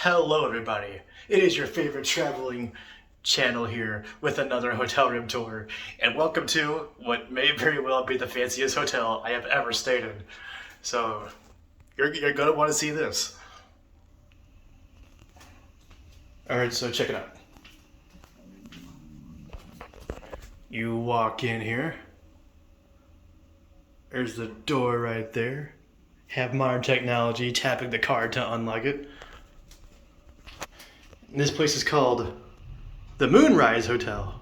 Hello, everybody. It is your favorite traveling channel here with another hotel room tour, and welcome to what may very well be the fanciest hotel I have ever stayed in. So, you're gonna want to see this. Alright, so check it out. You walk in here. There's the door right there. Have modern technology tapping the card to unlock it. And this place is called the Moonrise Hotel.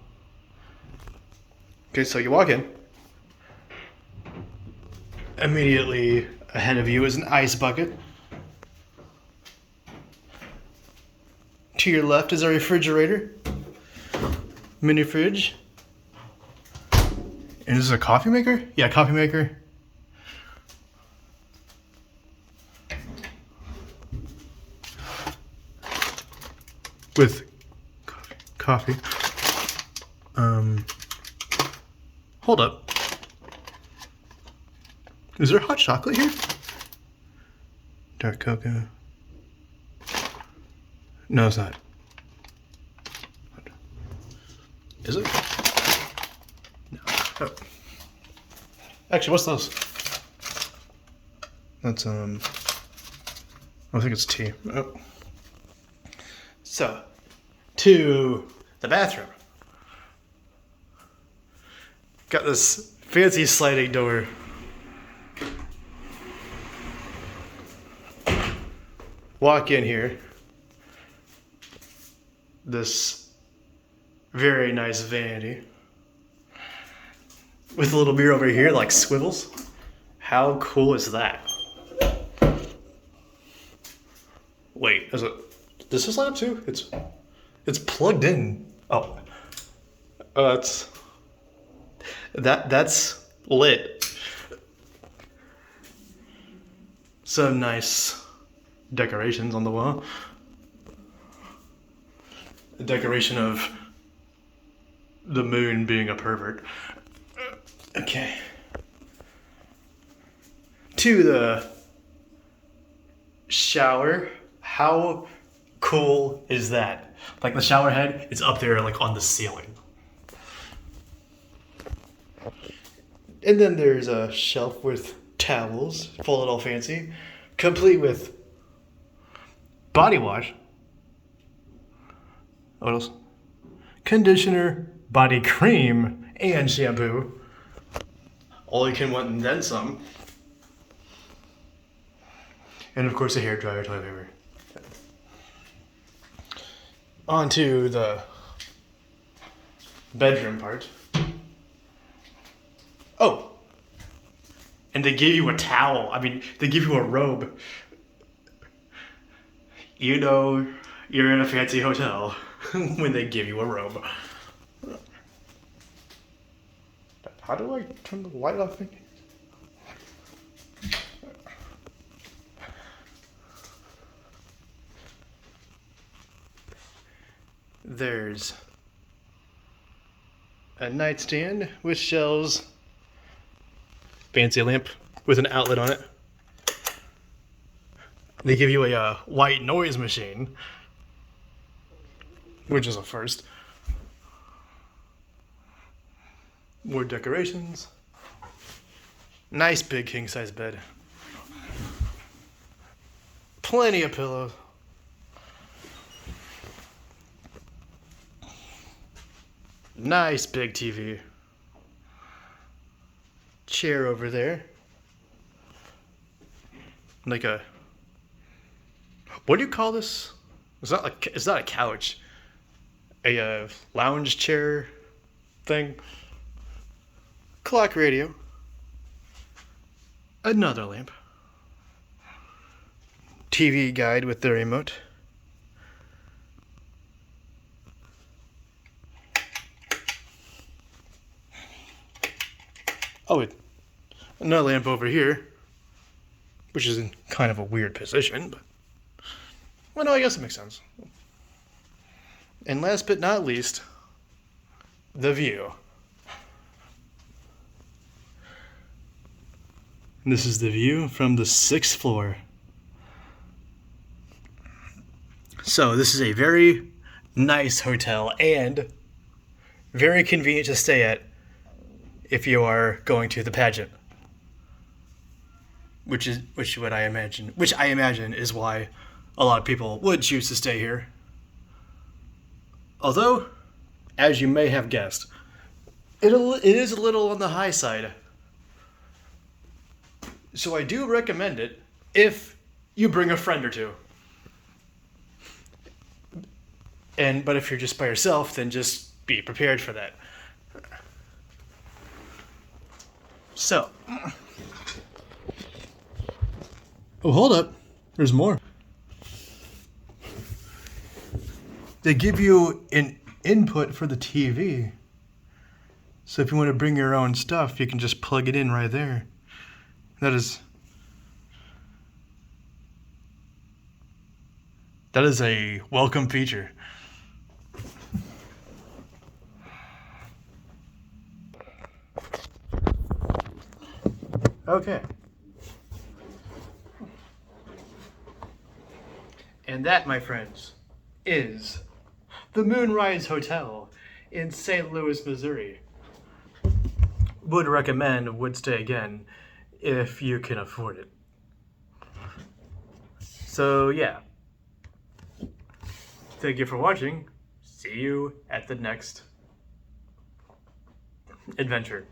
Okay, so you walk in. Immediately ahead of you is an ice bucket. To your left is a refrigerator. Mini fridge. And this is a coffee maker? Yeah, coffee maker. With coffee. Hold up. Is there hot chocolate here? Dark cocoa. No, it's not. Is it? No. Oh. Actually, what's those? That's, I think it's tea. Oh. So, to the bathroom. Got this fancy sliding door. Walk in here. This very nice vanity. With a little mirror over here, like swivels. How cool is that? Wait, is it? Does this light up too? It's plugged in. Oh, that's lit. Some nice decorations on the wall. A decoration of the moon being a pervert. Okay. To the shower. How cool is that? Like the shower head, it's up there like on the ceiling. And then there's a shelf with towels, folded all fancy, complete with body wash. What else? Conditioner, body cream, and shampoo. All you can want and then some. And of course a hairdryer, toilet paper. On to the bedroom part. Oh! And they give you a towel. I mean, they give you a robe. You know you're in a fancy hotel when they give you a robe. How do I turn the light off? There's a nightstand with shelves, fancy lamp with an outlet on it. They give you a white noise machine, which is a first. More decorations. Nice big king size bed. Plenty of pillows. Nice big TV. Chair over there. Like a... What do you call this? It's not a couch. A lounge chair thing. Clock radio. Another lamp. TV guide with the remote. Oh, another lamp over here, which is in kind of a weird position, but well, no, I guess it makes sense. And last but not least, the view. And this is the view from the 6th floor. So this is a very nice hotel and very convenient to stay at if you are going to the pageant. Which I imagine is why a lot of people would choose to stay here. Although, as you may have guessed, it is a little on the high side. So I do recommend it if you bring a friend or two. But if you're just by yourself, then just be prepared for that. So, oh, hold up. There's more. They give you an input for the TV. So if you want to bring your own stuff, you can just plug it in right there. That is a welcome feature. Okay. And that, my friends, is the Moonrise Hotel in St. Louis, Missouri. Would recommend, would stay again, if you can afford it. So, yeah. Thank you for watching. See you at the next adventure.